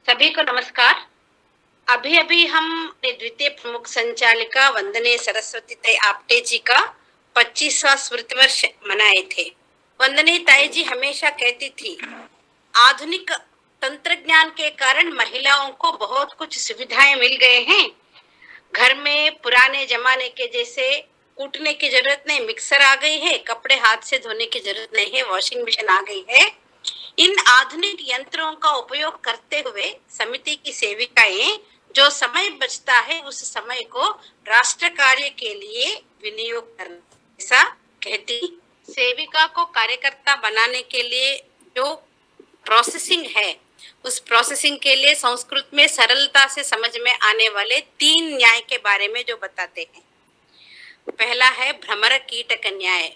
सभी को नमस्कार। अभी अभी हम द्वितीय प्रमुख संचालिका वंदने सरस्वती ताई आपटे जी का 25वां स्मृति वर्ष मनाए थे। वंदने ताई जी हमेशा कहती थी, आधुनिक तंत्रज्ञान के कारण महिलाओं को बहुत कुछ सुविधाएं मिल गए हैं। घर में पुराने जमाने के जैसे कूटने की जरूरत नहीं, मिक्सर आ गई है, कपड़े हाथ से धोने की जरूरत नहीं है, वॉशिंग मशीन आ गई है। इन आधुनिक यंत्रों का उपयोग करते हुए समिति की सेविकाएं जो समय बचता है उस समय को राष्ट्र कार्य के लिए विनियोग करना, ऐसा कहती। सेविका को कार्यकर्ता बनाने के लिए जो प्रोसेसिंग है, उस प्रोसेसिंग के लिए संस्कृत में सरलता से समझ में आने वाले 3 न्याय के बारे में जो बताते हैं। पहला है भ्रमर कीटक न्याय।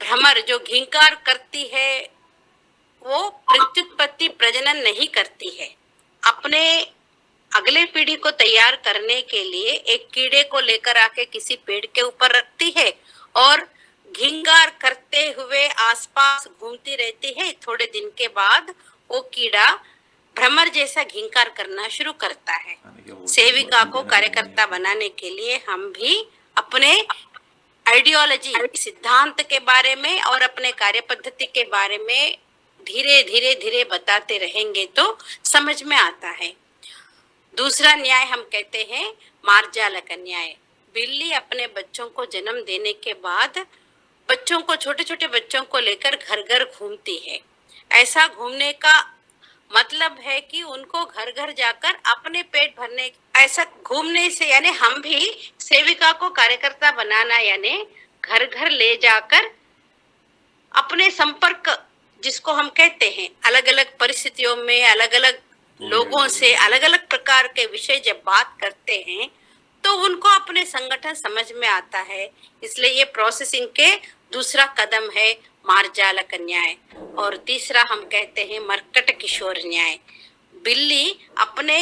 भ्रमर जो घींकार करती है वो प्रत्युत्पत्ति प्रजनन नहीं करती है। अपने अगले पीढ़ी को तैयार करने के लिए एक कीड़े को लेकर आके किसी पेड़ के ऊपर रखती है और घींकार करते हुए आसपास घूमती रहती है। थोड़े दिन के बाद वो कीड़ा भ्रमर जैसा घींकार करना शुरू करता है। सेविका को कार्यकर्ता बनाने के लिए हम भी अपने आइडियोलॉजी, सिद्धांत के बारे में और अपने कार्य पद्धति के बारे में धीरे धीरे धीरे बताते रहेंगे तो समझ में आता है। दूसरा न्याय हम कहते हैं मार्जालक न्याय। बिल्ली अपने बच्चों को जन्म देने के बाद बच्चों को, छोटे छोटे बच्चों को लेकर घर घर घूमती है। ऐसा घूमने का मतलब है कि उनको घर घर जाकर अपने पेट भरने, ऐसा घूमने से यानी हम भी सेविका को कार्यकर्ता बनाना यानी घर घर ले जाकर अपने संपर्क, जिसको हम कहते हैं, अलग अलग परिस्थितियों में अलग अलग लोगों से अलग अलग प्रकार के विषय जब बात करते हैं तो उनको अपने संगठन समझ में आता है। इसलिए ये प्रोसेसिंग के दूसरा कदम है मार्जालक न्याय। और तीसरा हम कहते हैं मर्कट किशोर न्याय। बिल्ली अपने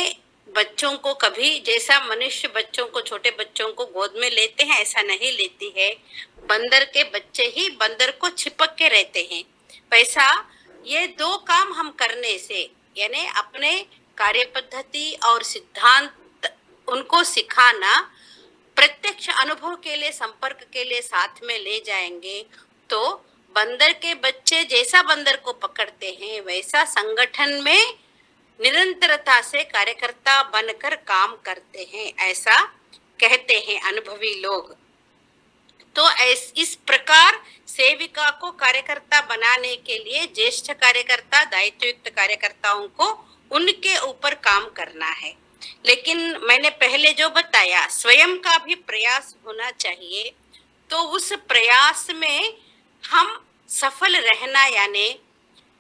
बच्चों को कभी, जैसा मनुष्य बच्चों को, छोटे बच्चों को गोद में लेते हैं, ऐसा नहीं लेती है। बंदर के बच्चे ही बंदर को चिपक के रहते हैं। वैसा ये 2 काम हम करने से यानी अपने कार्य पद्धति और सिद्धांत उनको सिखाना, प्रत्यक्ष अनुभव के लिए, संपर्क के लिए साथ में ले जाएंगे तो बंदर के बच्चे जैसा बंदर को पकड़ते हैं वैसा संगठन में निरंतरता से कार्यकर्ता बनकर काम करते हैं, ऐसा कहते हैं अनुभवी लोग। तो इस प्रकार सेविका को कार्यकर्ता बनाने के लिए ज्येष्ठ कार्यकर्ता, दायित्वयुक्त कार्यकर्ताओं को उनके ऊपर काम करना है। लेकिन मैंने पहले जो बताया, स्वयं का भी प्रयास होना चाहिए। तो उस प्रयास में हम सफल रहना, यानी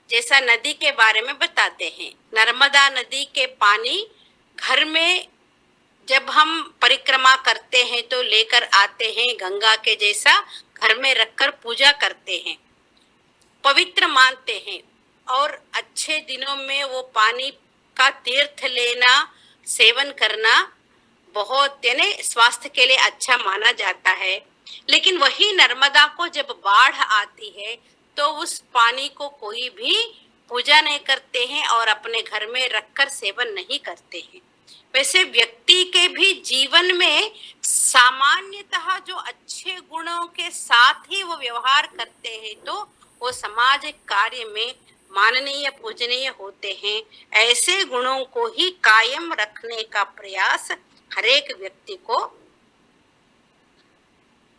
जैसा नदी के बारे में बताते हैं, नर्मदा नदी के पानी घर में जब हम परिक्रमा करते हैं तो लेकर आते हैं, गंगा के जैसा घर में रखकर पूजा करते हैं, पवित्र मानते हैं। और अच्छे दिनों में वो पानी का तीर्थ लेना, सेवन करना बहुत यानी स्वास्थ्य के लिए अच्छा माना जाता है। लेकिन वही नर्मदा को जब बाढ़ आती है तो उस पानी को कोई भी पूजा नहीं करते हैं और अपने घर में रखकर सेवन नहीं करते हैं। वैसे व्यक्ति के भी जीवन में सामान्यतः जो अच्छे गुणों के साथ ही वो व्यवहार करते हैं तो वो समाज कार्य में माननीय, पूजनीय होते हैं। ऐसे गुणों को ही कायम रखने का प्रयास हर एक व्यक्ति को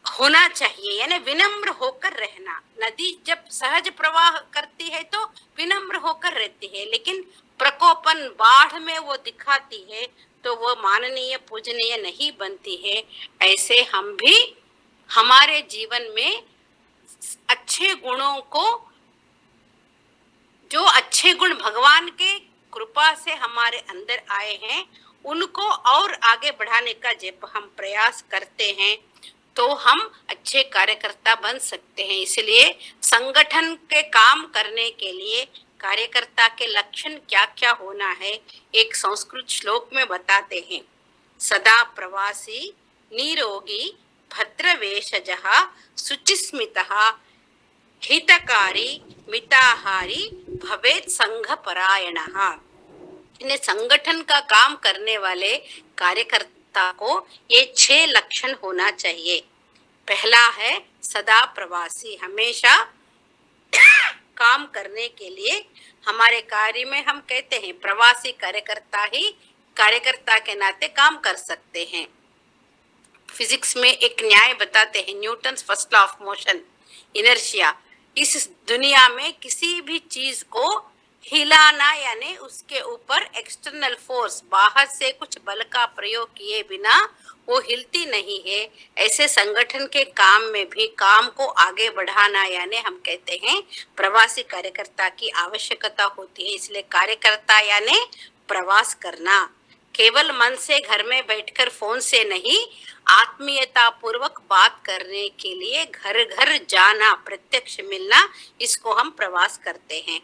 होना चाहिए, यानी विनम्र होकर रहना। नदी जब सहज प्रवाह करती है तो विनम्र होकर रहती है, लेकिन प्रकोपन, बाढ़ में वो दिखाती है तो वो माननीय, पूजनीय नहीं बनती है। ऐसे हम भी हमारे जीवन में अच्छे गुणों को, जो अच्छे गुण भगवान के कृपा से हमारे अंदर आए हैं, उनको और आगे बढ़ाने का जब हम प्रयास करते हैं तो हम अच्छे कार्यकर्ता बन सकते हैं। इसलिए संगठन के काम करने के लिए कार्यकर्ता के लक्षण क्या क्या होना है, एक संस्कृत श्लोक में बताते हैं। सदा प्रवासी, निरोगी, भद्रवेशजः, शुचिस्मितः, हितकारी, मिताहारी, भवेत् संघपरायणः। इन्हें संगठन का काम करने वाले कार्यकर्ता को ये 6 लक्षण होना चाहिए। पहला है सदा प्रवासी, हमेशा काम करने के लिए हमारे कार्य में हम कहते हैं प्रवासी कार्यकर्ता ही कार्यकर्ता के नाते काम कर सकते हैं। फिजिक्स में एक न्याय बताते हैं, Newton's first law of motion, inertia. इस दुनिया में किसी भी चीज को हिलाना यानी उसके ऊपर एक्सटर्नल फोर्स, बाहर से कुछ बल का प्रयोग किए बिना वो हिलती नहीं है। ऐसे संगठन के काम में भी काम को आगे बढ़ाना यानी हम कहते हैं प्रवासी कार्यकर्ता की आवश्यकता होती है। इसलिए कार्यकर्ता यानी प्रवास करना, केवल मन से घर में बैठकर फोन से नहीं, आत्मीयता पूर्वक बात करने के लिए घर घर जाना, प्रत्यक्ष मिलना, इसको हम प्रवास करते हैं।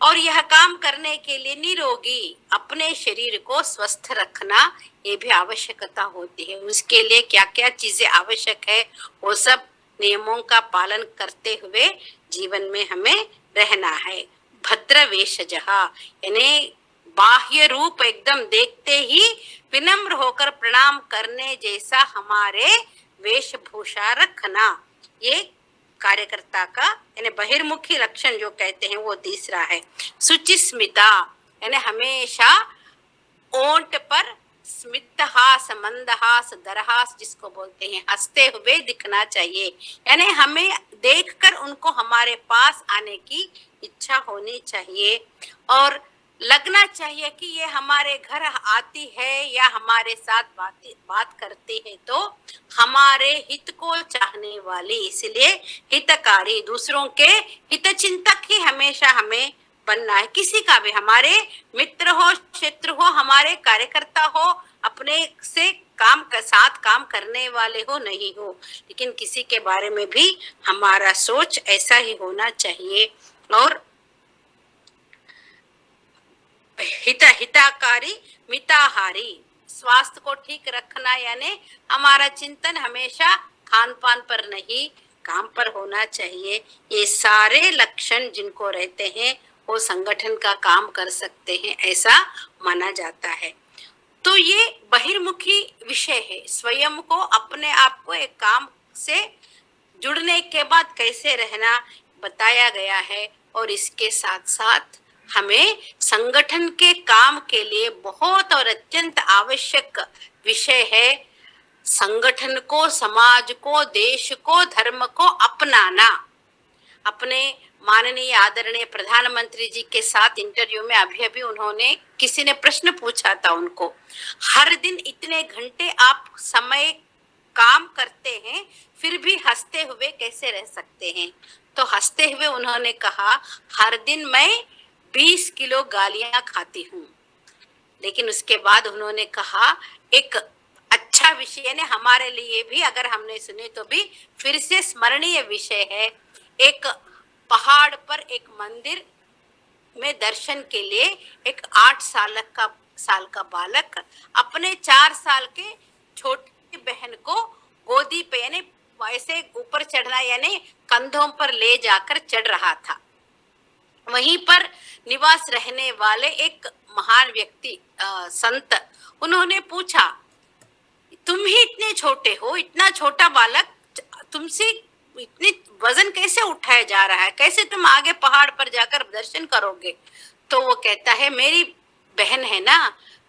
और यह काम करने के लिए निरोगी, अपने शरीर को स्वस्थ रखना, ये भी आवश्यकता होती है। उसके लिए क्या क्या चीजें आवश्यक है, वो सब नियमों का पालन करते हुए जीवन में हमें रहना है। भद्र वेशजः यानी बाह्य रूप एकदम देखते ही विनम्र होकर प्रणाम करने जैसा हमारे वेशभूषा रखना, ये कार्यकर्ता का यानी बहिर्मुखी लक्षण जो कहते हैं वो तीसरा है। शुचिस्मिता यानी हमेशा ओंठ पर स्मितहास, मंदहास, दरहास जिसको बोलते हैं, हंसते हुए दिखना चाहिए। यानी हमें देखकर उनको हमारे पास आने की इच्छा होनी चाहिए और लगना चाहिए कि ये हमारे घर आती है या हमारे साथ बात करती है तो हमारे हित को चाहने वाली, इसलिए हितकारी, दूसरों के हितचिंतक ही हमेशा हमें बनना है। किसी का भी, हमारे मित्र हो, शत्रु हो, हमारे कार्यकर्ता हो, अपने से साथ काम करने वाले हो नहीं हो, लेकिन किसी के बारे में भी हमारा सोच ऐसा ही होना चाहिए। और हिताकारी मिताहारी, स्वास्थ्य को ठीक रखना यानी हमारा चिंतन हमेशा खान पान पर नहीं काम पर होना चाहिए। ये सारे लक्षण जिनको रहते हैं वो संगठन का काम कर सकते हैं, ऐसा माना जाता है। तो ये बहिर्मुखी विषय है, स्वयं को, अपने आप को एक काम से जुड़ने के बाद कैसे रहना बताया गया है। और इसके साथ साथ हमें संगठन के काम के लिए बहुत और अत्यंत आवश्यक विषय है संगठन को, समाज को, देश को, धर्म को अपनाना। अपने माननीय आदरणीय प्रधानमंत्री जी के साथ इंटरव्यू में अभी उन्होंने, किसी ने प्रश्न पूछा था उनको, हर दिन इतने घंटे आप समय काम करते हैं फिर भी हंसते हुए कैसे रह सकते हैं? तो हंसते हुए उन्होंने कहा, हर दिन मैं 20 किलो गालियां खाती हूँ। लेकिन उसके बाद उन्होंने कहा एक अच्छा विषय ने हमारे लिए भी, अगर हमने सुने तो भी फिर से स्मरणीय विषय है। एक पहाड़ पर एक मंदिर में दर्शन के लिए एक 8 साल का बालक अपने 4 साल के छोटी बहन को गोदी पे यानी वैसे ऊपर चढ़ना यानी कंधों पर ले जाकर चढ़ रहा था। वहीं पर निवास रहने वाले एक महान व्यक्ति संत, उन्होंने पूछा, तुम ही इतने छोटे हो, इतना छोटा बालक, तुमसे इतने वजन कैसे उठाया जा रहा है, कैसे तुम आगे पहाड़ पर जाकर दर्शन करोगे? तो वो कहता है, मेरी बहन है ना।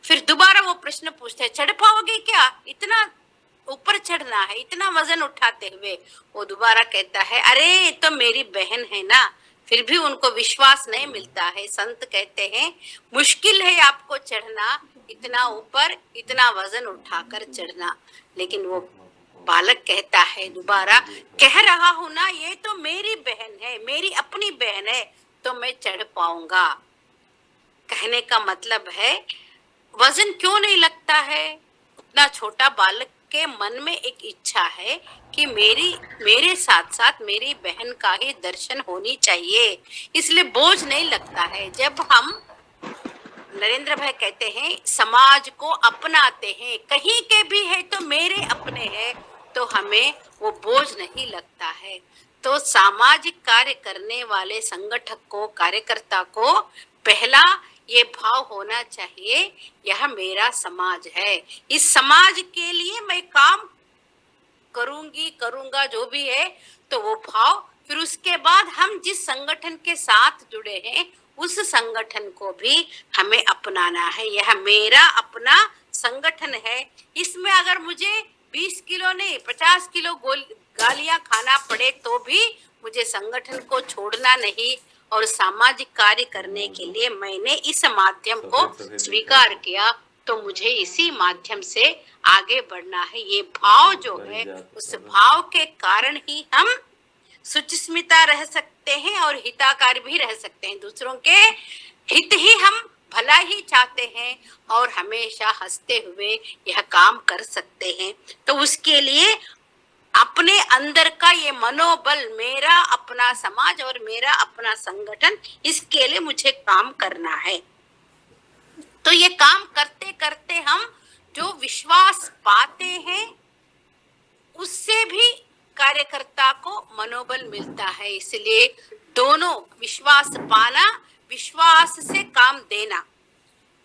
फिर दोबारा वो प्रश्न पूछते हैं, चढ़ पाओगे क्या, इतना ऊपर चढ़ना है, इतना वजन उठाते हुए? वो दोबारा कहता है, अरे ये तो मेरी बहन है ना। फिर भी उनको विश्वास नहीं मिलता है। संत कहते हैं, मुश्किल है आपको चढ़ना, इतना ऊपर, इतना वजन उठाकर चढ़ना। लेकिन वो बालक कहता है दोबारा, कह रहा हूं ना, ये तो मेरी बहन है, मेरी अपनी बहन है, तो मैं चढ़ पाऊंगा। कहने का मतलब है, वजन क्यों नहीं लगता है? उतना छोटा बालक के मन में एक इच्छा है कि मेरे साथ साथ मेरी बहन का ही दर्शन होनी चाहिए, इसलिए बोझ नहीं लगता है। जब हम, नरेंद्र भाई कहते हैं, समाज को अपनाते हैं, कहीं के भी है तो मेरे अपने हैं, तो हमें वो बोझ नहीं लगता है। तो सामाजिक कार्य करने वाले संगठक को, कार्यकर्ता को पहला ये भाव होना चाहिए, यह मेरा समाज है, इस समाज के लिए मैं काम करूंगी करूंगा जो भी है, तो वो भाव। फिर उसके बाद हम जिस संगठन के साथ जुड़े हैं उस संगठन को भी हमें अपनाना है, यह मेरा अपना संगठन है। इसमें अगर मुझे 20 किलो नहीं 50 किलो गालियां खाना पड़े तो भी मुझे संगठन को छोड़ना नहीं, और सामाजिक कार्य करने के लिए मैंने इस माध्यम को स्वीकार किया, तो मुझे इसी माध्यम से आगे बढ़ना है। ये भाव जो है, उस भाव के कारण ही हम सुचिस्मिता रह सकते हैं और हिताकारी भी रह सकते हैं। दूसरों के हित ही हम भला ही चाहते हैं और हमेशा हंसते हुए यह काम कर सकते हैं। तो उसके लिए अपने अंदर का ये मनोबल, मेरा अपना समाज और मेरा अपना संगठन, इसके लिए मुझे काम करना है। तो ये काम करते करते हम जो विश्वास पाते हैं उससे भी कार्यकर्ता को मनोबल मिलता है। इसलिए दोनों, विश्वास पाना, विश्वास से काम देना।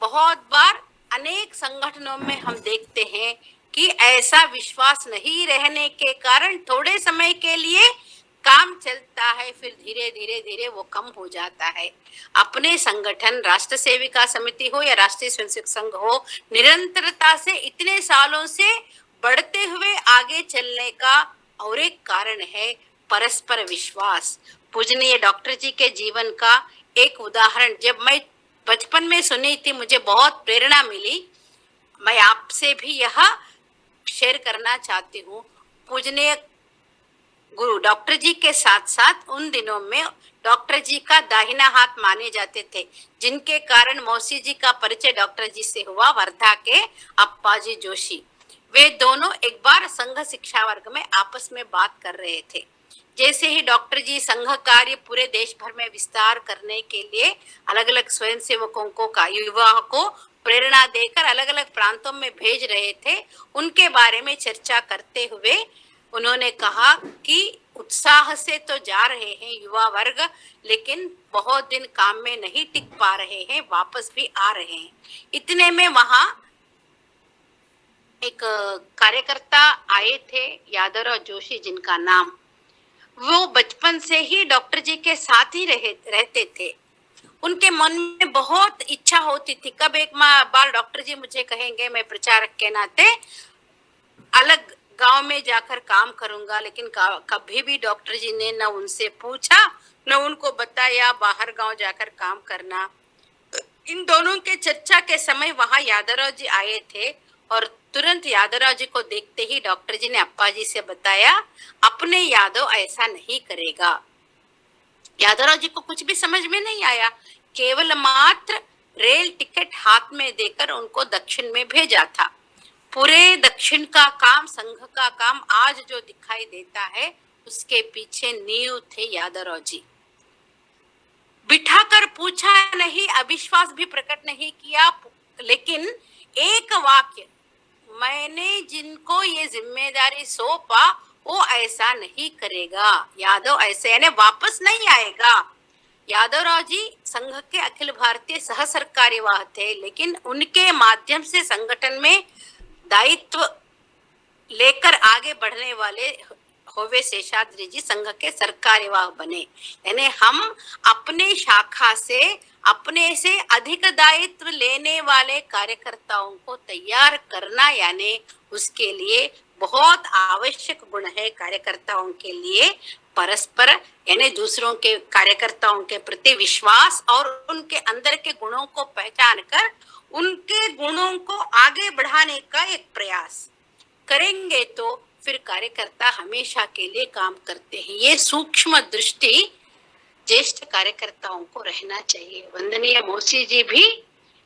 बहुत बार अनेक संगठनों में हम देखते हैं कि ऐसा विश्वास नहीं रहने के कारण थोड़े समय के लिए काम चलता है, फिर धीरे धीरे धीरे वो कम हो जाता है। अपने संगठन, राष्ट्र सेविका समिति हो या राष्ट्रीय स्वयंसेवक संघ हो, निरंतरता से इतने सालों से बढ़ते हुए आगे चलने का और एक कारण है परस्पर विश्वास। पूजनीय डॉक्टर जी के जीवन का एक उदाहरण जब मैं बचपन में सुनी थी, मुझे बहुत प्रेरणा मिली। मैं आपसे भी यह शेयर करना चाहती हूँ। पूजनीय गुरु डॉक्टर जी के साथ साथ उन दिनों में डॉक्टर जी का दाहिना हाथ माने जाते थे, जिनके कारण मौसी जी का परिचय डॉक्टर जी से हुआ, वर्धा के अप्पाजी जोशी। वे दोनों एक बार संघ शिक्षा वर्ग में आपस में बात कर रहे थे। जैसे ही डॉक्टर जी संघ कार्य पूरे देश भर में विस्तार करने के लिए अलग अलग स्वयंसेवकों को, युवा को प्रेरणा देकर अलग अलग प्रांतों में भेज रहे थे, उनके बारे में चर्चा करते हुए उन्होंने कहा कि उत्साह से तो जा रहे हैं युवा वर्ग, लेकिन बहुत दिन काम में नहीं टिक पा रहे हैं, वापस भी आ रहे हैं। इतने में वहां एक कार्यकर्ता आए थे, यादवराव जोशी जिनका नाम, वो बचपन से ही डॉक्टर जी के साथ ही रहते थे। उनके मन में बहुत इच्छा होती थी, कब एक बार डॉक्टर जी मुझे कहेंगे मैं प्रचारक के नाते अलग गांव में जाकर काम करूंगा, लेकिन कभी भी डॉक्टर जी ने न उनसे पूछा न उनको बताया बाहर गांव जाकर काम करना। इन दोनों के चर्चा के समय वहां यादवराव जी आए थे और तुरंत यादवराव जी को देखते ही डॉक्टर जी ने अप्पा जी से बताया, अपने यादव ऐसा नहीं करेगा। यादवराव जी को कुछ भी समझ में नहीं आया, केवल मात्र रेल टिकट हाथ में देकर उनको दक्षिण में भेजा था। पूरे दक्षिण का काम, संघ का काम आज जो दिखाई देता है, उसके पीछे नींव थे यादवराव जी। बिठाकर पूछा नहीं, अविश्वास भी प्रकट नहीं किया, लेकिन एक वाक्य, मैंने जिनको ये जिम्मेदारी सौंपा वो ऐसा नहीं करेगा, यादव ऐसे यानी वापस नहीं आएगा। यादवराव जी संघ के अखिल भारतीय सह सरकार्यवाह थे, लेकिन उनके माध्यम से संगठन में दायित्व लेकर आगे बढ़ने वाले होवे शेषाद्री जी संघ के सरकार्यवाह बने। यानी हम अपने शाखा से, अपने से अधिक दायित्व लेने वाले कार्यकर्ताओं को तैयार करना, यानी उसके लिए बहुत आवश्यक गुण है कार्यकर्ताओं के लिए परस्पर, यानी दूसरों के कार्यकर्ताओं के प्रति विश्वास और उनके अंदर के गुणों को पहचान कर उनके गुणों को आगे बढ़ाने का एक प्रयास करेंगे, तो फिर कार्यकर्ता हमेशा के लिए काम करते हैं। ये सूक्ष्म दृष्टि ज्येष्ठ कार्यकर्ताओं को रहना चाहिए। वंदनीय मौसी जी भी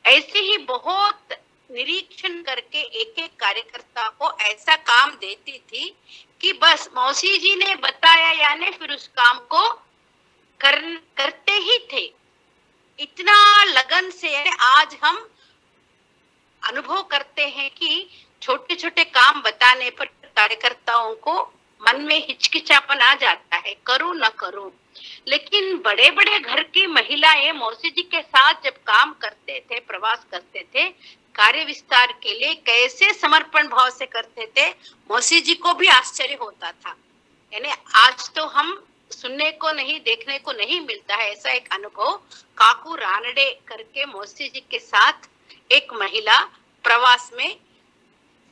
ऐसे ही बहुत निरीक्षण करके एक एक कार्यकर्ता को ऐसा काम देती थी कि बस मौसी जी ने बताया यानी फिर उस काम को करते ही थे, इतना लगन से। आज हम अनुभव करते हैं कि छोटे छोटे काम बताने पर कार्यकर्ताओं को मन में हिचकिचापन आ जाता है, करूं न करूं। लेकिन बड़े बड़े घर की महिलाएं मौसी जी के साथ जब काम करते थे, प्रवास करते थे, कार्य विस्तार के लिए कैसे समर्पण भाव से करते थे, मौसी जी को भी आश्चर्य होता था। यानी आज तो हम सुनने को नहीं, देखने को नहीं मिलता है ऐसा एक अनुभव। काकू रानडे करके मौसी जी के साथ एक महिला प्रवास में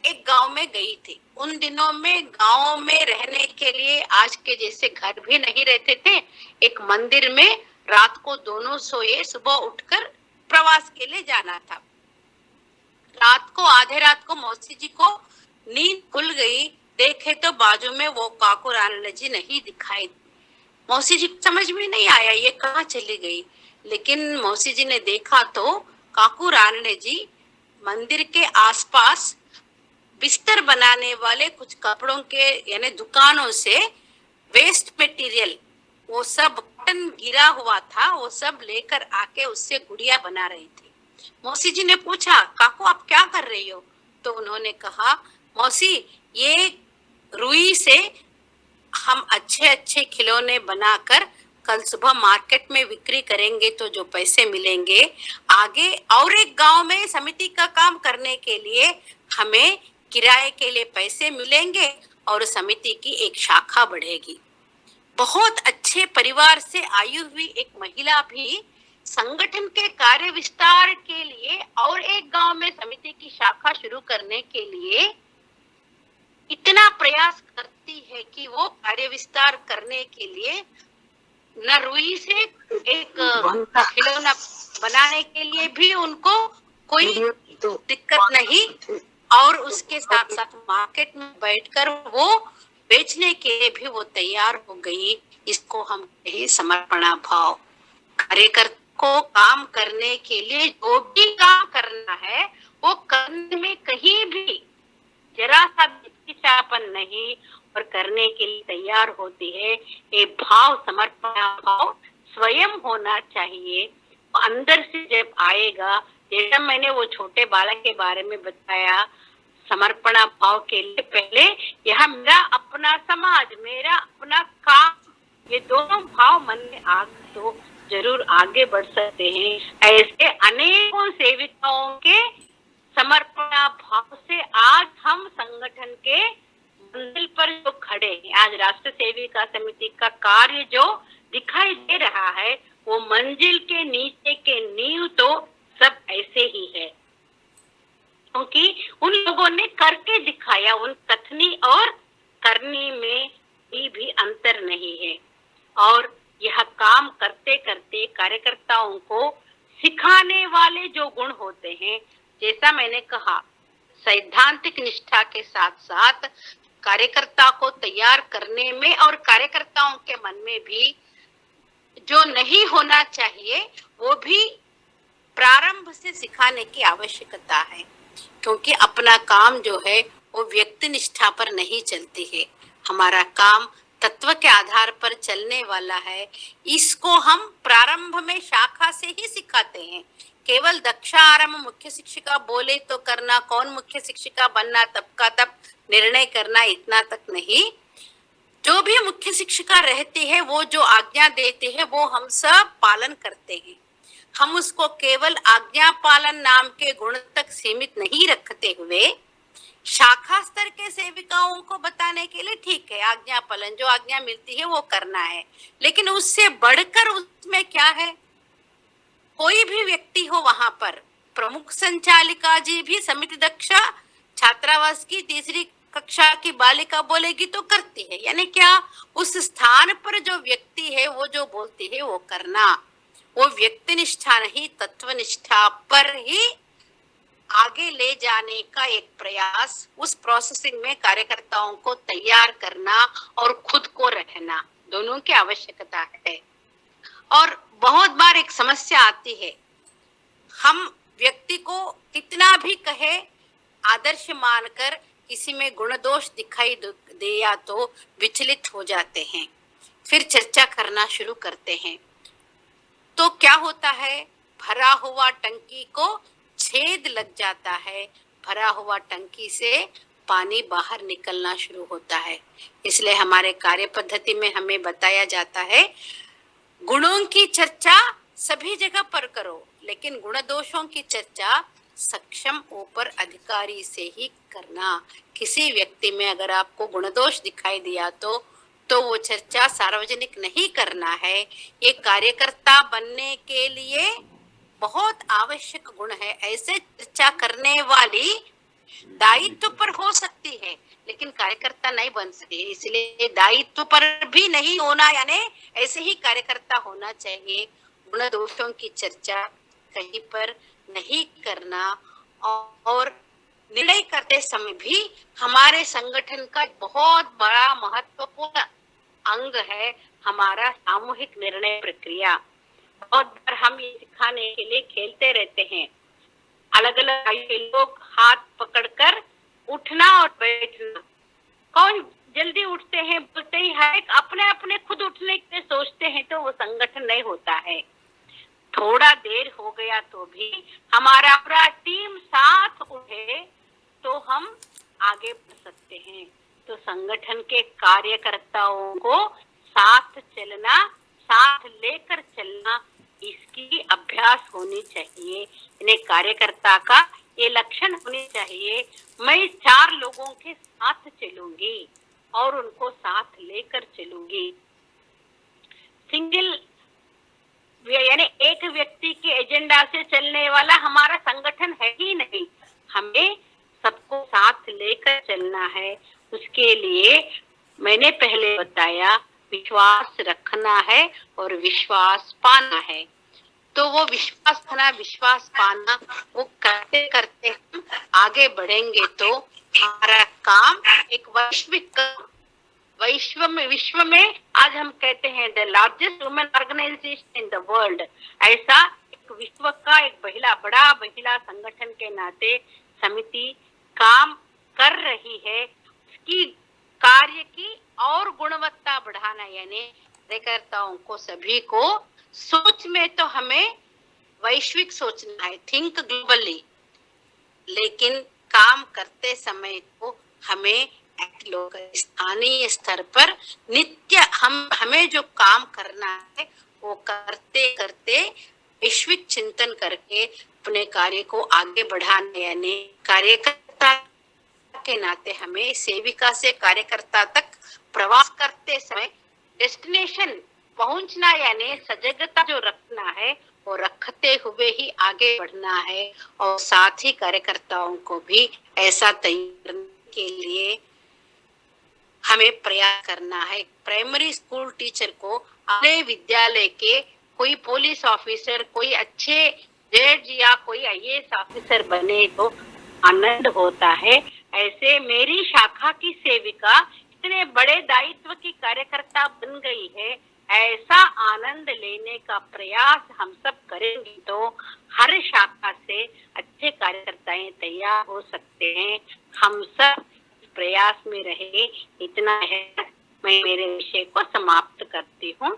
एक गांव में गई थी। उन दिनों में गांव में रहने के लिए आज के जैसे घर भी नहीं रहते थे। एक मंदिर में रात को दोनों सोए, सुबह उठकर प्रवास के लिए जाना था। रात को, आधे रात को मौसी जी को नींद खुल गई, देखे तो बाजू में वो काकू रानडे जी नहीं दिखाई। मौसी जी समझ में नहीं आया ये कहाँ चली गई। लेकिन मौसी जी ने देखा तो काकू रानडे जी मंदिर के आसपास बिस्तर बनाने वाले कुछ कपड़ों के यानी दुकानों से वेस्ट मटेरियल, वो सब कॉटन गिरा हुआ था, वो सब लेकर आके उससे गुड़िया बना रही थी। मौसी जी ने पूछा, काकू आप क्या कर रही हो? तो उन्होंने कहा, मौसी ये रुई से हम अच्छे अच्छे खिलौने बनाकर कल सुबह मार्केट में बिक्री करेंगे तो जो पैसे मिलेंगे, आगे और एक गांव में समिति का काम करने के लिए हमें किराए के लिए पैसे मिलेंगे और समिति की एक शाखा बढ़ेगी। बहुत अच्छे परिवार से आई हुई एक महिला भी संगठन के कार्य विस्तार के लिए और एक गांव में समिति की शाखा शुरू करने के लिए इतना प्रयास करती है कि वो कार्य विस्तार करने के लिए न रुई से एक खिलौना बनाने के लिए भी उनको कोई दिक्कत नहीं, और उसके साथ साथ मार्केट में बैठकर वो बेचने के लिए भी वो तैयार हो गई। इसको हम यही समर्पणा भाव। कार्यकर्ता को काम करने के लिए जो भी काम करना है वो करने में कहीं भी जरा सा हिचकिचापन नहीं और करने के लिए तैयार होती है। ये भाव, समर्पण भाव स्वयं होना चाहिए। अंदर से जब आएगा, जैसा मैंने वो छोटे बालक के बारे में बताया, समर्पण भाव के लिए पहले यह मेरा अपना समाज, मेरा अपना काम, ये दोनों भाव मन में आ तो जरूर आगे बढ़ सकते हैं। ऐसे अनेकों सेविकाओं के समर्पण भाव से आज हम संगठन के मंजिल पर जो खड़े हैं, आज राष्ट्र सेविका समिति का कार्य जो दिखाई दे रहा है, वो मंजिल के नीचे के नींव तो सब ऐसे ही है, क्योंकि उन लोगों ने करके दिखाया। उन कथनी और करनी में भी अंतर नहीं है। और यह काम करते करते कार्यकर्ताओं को सिखाने वाले जो गुण होते हैं, जैसा मैंने कहा, सैद्धांतिक निष्ठा के साथ साथ कार्यकर्ता को तैयार करने में और कार्यकर्ताओं के मन में भी जो नहीं होना चाहिए वो भी प्रारंभ से सिखाने की आवश्यकता है। क्योंकि अपना काम जो है वो व्यक्ति निष्ठा पर नहीं चलती है, हमारा काम तत्व के आधार पर चलने वाला है। इसको हम प्रारंभ में शाखा से ही सिखाते हैं। केवल दक्षा आरंभ मुख्य शिक्षिका बोले तो करना, कौन मुख्य शिक्षिका बनना तब का तब निर्णय करना, इतना तक नहीं। जो भी मुख्य शिक्षिका रहती है वो जो आज्ञा देते हैं वो हम सब पालन करते हैं। हम उसको केवल आज्ञा पालन नाम के गुण तक सीमित नहीं रखते हुए शाखा स्तर के सेविकाओं को बताने के लिए ठीक है, आज्ञा पालन, जो आज्ञा मिलती है वो करना है। लेकिन उससे बढ़कर उसमें क्या है, कोई भी व्यक्ति हो वहां पर, प्रमुख संचालिका जी भी समिति दक्षा छात्रावास की तीसरी कक्षा की बालिका बोलेगी तो करती है। यानी क्या, उस स्थान पर जो व्यक्ति है वो जो बोलती है वो करना, वो व्यक्ति निष्ठा नहीं तत्व निष्ठा पर ही आगे ले जाने का एक प्रयास। उस प्रोसेसिंग में कार्यकर्ताओं को तैयार करना और खुद को रहना, दोनों की आवश्यकता है। और बहुत बार एक समस्या आती है, हम व्यक्ति को कितना भी कहे, आदर्श मानकर किसी में गुण दोष दिखाई दिया तो विचलित हो जाते हैं, फिर चर्चा करना शुरू करते हैं। तो क्या होता है, भरा हुआ टंकी को छेद लग जाता है, भरा हुआ टंकी से पानी बाहर निकलना शुरू होता है। इसलिए हमारे कार्य पद्धति में हमें बताया जाता है, गुणों की चर्चा सभी जगह पर करो, लेकिन गुण दोषों की चर्चा सक्षम ऊपर अधिकारी से ही करना। किसी व्यक्ति में अगर आपको गुण दोष दिखाई दिया तो वो चर्चा सार्वजनिक नहीं करना है। ये कार्यकर्ता बनने के लिए बहुत आवश्यक गुण है। ऐसे चर्चा करने वाली दायित्व पर हो सकती है, लेकिन कार्यकर्ता नहीं बन सकती। इसलिए दायित्व पर भी नहीं होना, यानी ऐसे ही कार्यकर्ता होना चाहिए। गुण दोषों की चर्चा कहीं पर नहीं करना। और निर्णय करते समय भी हमारे संगठन का बहुत बड़ा महत्वपूर्ण अंग है हमारा सामूहिक निर्णय प्रक्रिया। बहुत बार हम ये सिखाने के लिए खेलते रहते हैं, अलग अलग आयु के लोग हाथ पकड़कर उठना और बैठना। कौन जल्दी उठते हैं, बोलते ही है, अपने अपने खुद उठने के सोचते हैं, तो वो संगठन नहीं होता है। थोड़ा देर हो गया तो भी हमारा पूरा टीम साथ उठे तो हम आगे बढ़ सकते हैं। तो संगठन के कार्यकर्ताओं को साथ चलना, साथ लेकर चलना, इसकी अभ्यास होनी चाहिए। इन्हें कार्यकर्ता का ये लक्षण होने चाहिए। मैं 4 लोगों के साथ चलूंगी और उनको साथ लेकर चलूंगी। सिंगल यानी एक व्यक्ति के एजेंडा से चलने वाला हमारा संगठन है ही नहीं। हमें सबको साथ लेकर चलना है। उसके लिए मैंने पहले बताया, विश्वास रखना है और विश्वास पाना है। तो वो विश्वास रखना, विश्वास पाना, वो करते करते हम आगे बढ़ेंगे तो हमारा काम एक विश्व में आज हम कहते हैं the largest women organisation in the world. ऐसा एक विश्व का एक बड़ा महिला संगठन के नाते समिति काम कर रही है। उसकी कार्य की और गुणवत्ता बढ़ाना, यानी कार्यकर्ताओं को सभी को सोच में तो हमें वैश्विक सोचना है, थिंक ग्लोबली, लेकिन काम करते समय तो हमें स्थानीय स्तर पर नित्य हमें जो काम करना है वो करते करते वैश्विक चिंतन करके अपने कार्य को आगे बढ़ाने, यानी कार्यकर्ता के नाते हमें सेविका से कार्यकर्ता तक प्रवास करते समय डेस्टिनेशन पहुंचना, यानी सजगता जो रखना है वो रखते हुए ही आगे बढ़ना है। और साथ ही कार्यकर्ताओं को भी ऐसा तैयार करने के लिए हमें प्रयास करना है। प्राइमरी स्कूल टीचर को अपने विद्यालय के कोई पुलिस ऑफिसर, कोई अच्छे जज या कोई आईएएस ऑफिसर बने तो आनंद होता है। ऐसे मेरी शाखा की सेविका इतने बड़े दायित्व की कार्यकर्ता बन गई है। ऐसा आनंद लेने का प्रयास हम सब करेंगे तो हर शाखा से अच्छे कार्यकर्ताएं तैयार हो सकते हैं। हम सब प्रयास में रहे। इतना है, मैं मेरे विषय को समाप्त करती हूँ।